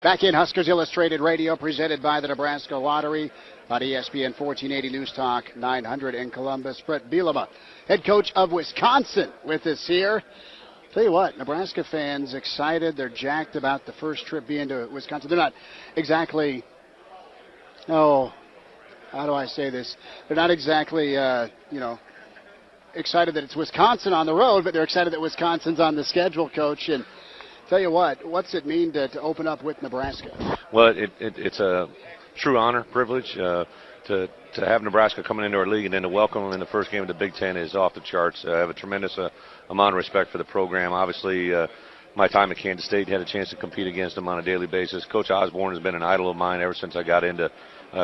Back in Huskers Illustrated Radio, presented by the Nebraska Lottery on ESPN 1480 News Talk 900 in Columbus. Bret Bielema, head coach of Wisconsin, with us here. Tell you what, Nebraska fans excited. They're jacked about the first trip being to Wisconsin. They're not exactly, how do I say this? They're not exactly, excited that it's Wisconsin on the road, but they're excited that Wisconsin's on the schedule, Coach. And tell you what, what's it mean to open up with Nebraska? Well, it's a true honor, privilege to have Nebraska coming into our league, and then to welcome them in the first game of the Big Ten is off the charts. I have a tremendous amount of respect for the program. Obviously, my time at Kansas State had a chance to compete against them on a daily basis. Coach Osborne has been an idol of mine ever since I got into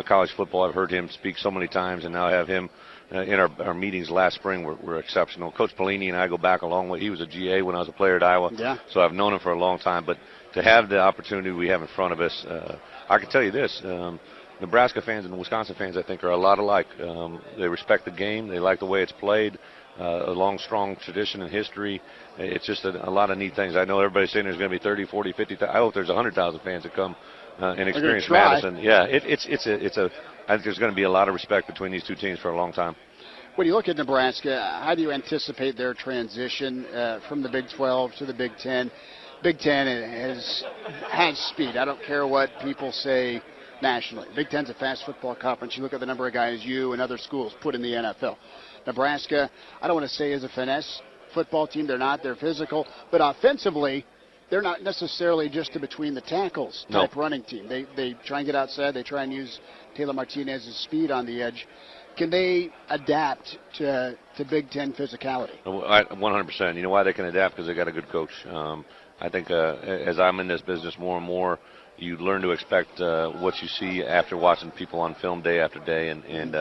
college football. I've heard him speak so many times, and now I have him in our meetings last spring were exceptional. Coach Pelini and I go back a long way. He was a GA when I was a player at Iowa, so I've known him for a long time. But to have the opportunity we have in front of us, I can tell you this. Nebraska fans and Wisconsin fans, I think, are a lot alike. They respect the game. They like the way it's played. A long, strong tradition and history. It's just a lot of neat things. I know everybody's saying there's going to be 30, 40, 50,000. I hope there's 100,000 fans that come and experience Madison. Yeah, I think there's going to be a lot of respect between these two teams for a long time. When you look at Nebraska, how do you anticipate their transition from the Big 12 to the Big 10? Big 10 has speed. I don't care what people say nationally. Big Ten's a fast football conference. You look at the number of guys you and other schools put in the NFL. Nebraska, I don't want to say is a finesse football team. They're not. They're physical. But offensively, they're not necessarily just a between the tackles type running team. They try and get outside. They try and use Taylor Martinez's speed on the edge. Can they adapt to Big Ten physicality? 100%. You know why they can adapt? Because they got a good coach. I think as I'm in this business more and more, you learn to expect what you see after watching people on film day after day. And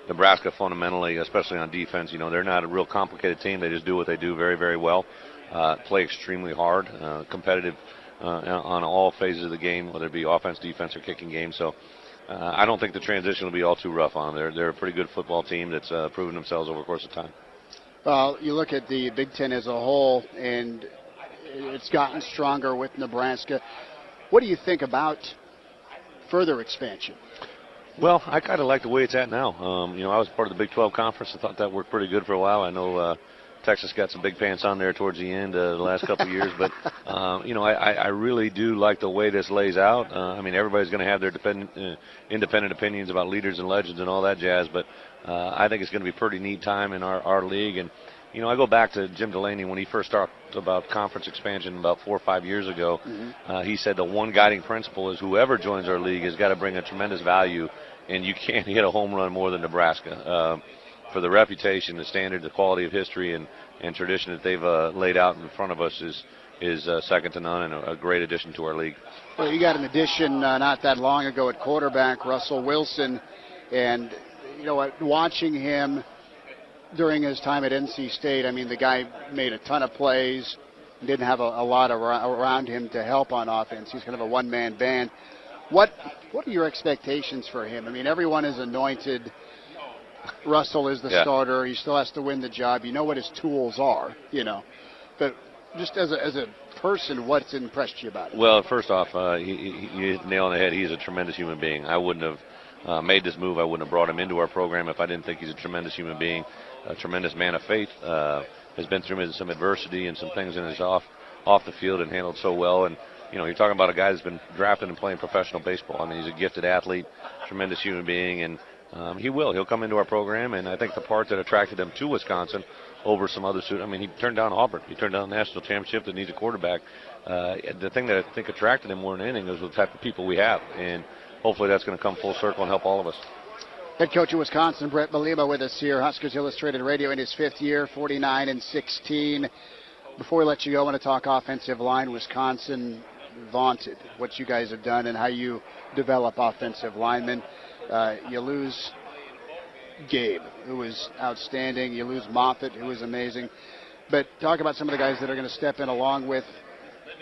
Nebraska fundamentally, especially on defense, they're not a real complicated team. They just do what they do very, very well. Play extremely hard, competitive on all phases of the game, whether it be offense, defense, or kicking game. So I don't think the transition will be all too rough on them. They're a pretty good football team that's proven themselves over the course of time. Well, you look at the Big Ten as a whole, and it's gotten stronger with Nebraska. What do you think about further expansion? Well, I kind of like the way it's at now. I was part of the Big 12 conference. I thought that worked pretty good for a while. I know Texas got some big pants on there towards the end the last couple of years. But, I really do like the way this lays out. Everybody's going to have their independent opinions about leaders and legends and all that jazz. But I think it's going to be a pretty neat time in our league. And, I go back to Jim Delaney when he first talked about conference expansion about 4 or 5 years ago. He said the one guiding principle is whoever joins our league has got to bring a tremendous value, and you can't hit a home run more than Nebraska. For the reputation, the standard, the quality of history and tradition that they've laid out in front of us is second to none and a great addition to our league. Well, you got an addition not that long ago at quarterback, Russell Wilson, and watching him during his time at NC State, the guy made a ton of plays, didn't have a lot around him to help on offense. He's kind of a one-man band. What are your expectations for him? Everyone is anointed Russell is the starter. He still has to win the job. You know what his tools are, But just as a person, what's impressed you about him? Well, first off, you hit the nail on the head. He's a tremendous human being. I wouldn't have made this move. I wouldn't have brought him into our program if I didn't think he's a tremendous human being, a tremendous man of faith. Has been through some adversity and some things in his off the field and handled so well. And you're talking about a guy that's been drafted and playing professional baseball. He's a gifted athlete, tremendous human being, and he'll come into our program. And I think the part that attracted him to Wisconsin over some other students, he turned down Auburn. He turned down the national championship that needs a quarterback. The thing that I think attracted him more than anything was the type of people we have. And hopefully that's going to come full circle and help all of us. Head coach of Wisconsin, Bret Bielema, with us here. Huskers Illustrated Radio in his fifth year, 49-16. Before we let you go, I want to talk offensive line. Wisconsin vaunted what you guys have done and how you develop offensive linemen. You lose Gabe, who was outstanding. You lose Moffitt, who was amazing. But talk about some of the guys that are going to step in along with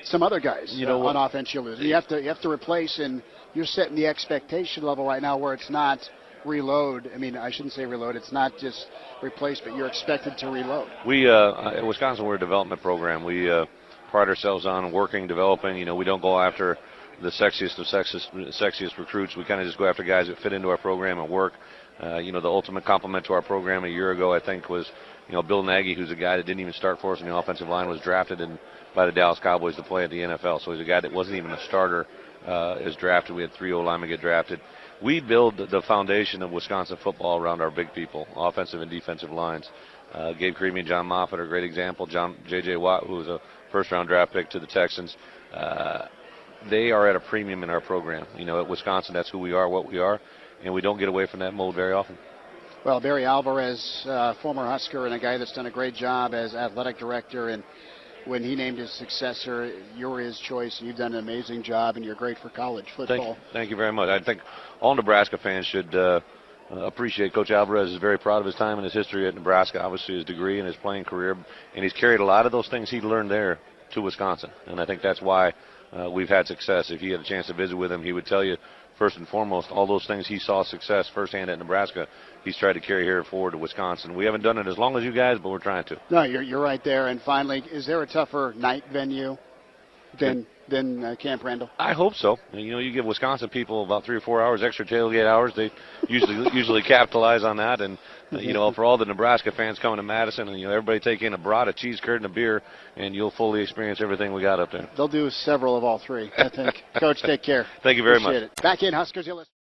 some other guys on offense you lose. You have to replace, and you're setting the expectation level right now where it's not reload. I shouldn't say reload. It's not just replace, but you're expected to reload. We at Wisconsin, we're a development program. We pride ourselves on working, developing. We don't go after the sexiest of sexiest recruits. We kind of just go after guys that fit into our program and work. The ultimate compliment to our program a year ago, I think, was Bill Nagy, who's a guy that didn't even start for us in the offensive line, was drafted by the Dallas Cowboys to play at the NFL. So he's a guy that wasn't even a starter is drafted. We had 3 O-linemen get drafted. We build the foundation of Wisconsin football around our big people, offensive and defensive lines. Gabe Creamy and John Moffitt are a great example. J.J. Watt, who was a first-round draft pick to the Texans. They are at a premium in our program. At Wisconsin, that's who we are, what we are, and we don't get away from that mold very often. Well, Barry Alvarez, former Husker and a guy that's done a great job as athletic director, and when he named his successor, you're his choice, and you've done an amazing job, and you're great for college football. Thank you very much. I think all Nebraska fans should appreciate Coach Alvarez. Is very proud of his time and his history at Nebraska, obviously his degree and his playing career, and he's carried a lot of those things he learned there to Wisconsin, and I think that's why we've had success. If you had a chance to visit with him, he would tell you, first and foremost, all those things he saw success firsthand at Nebraska, he's tried to carry here forward to Wisconsin. We haven't done it as long as you guys, but we're trying to. No, you're right there. And finally, is there a tougher night venue than Camp Randall? I hope so. You give Wisconsin people about 3 or 4 hours extra tailgate hours. They usually capitalize on that. And for all the Nebraska fans coming to Madison, and everybody take in a brat, a cheese curd, and a beer, and you'll fully experience everything we got up there. They'll do several of all three, I think. Coach, take care. Thank you very Appreciate much. It. Back in Huskers Illustrated.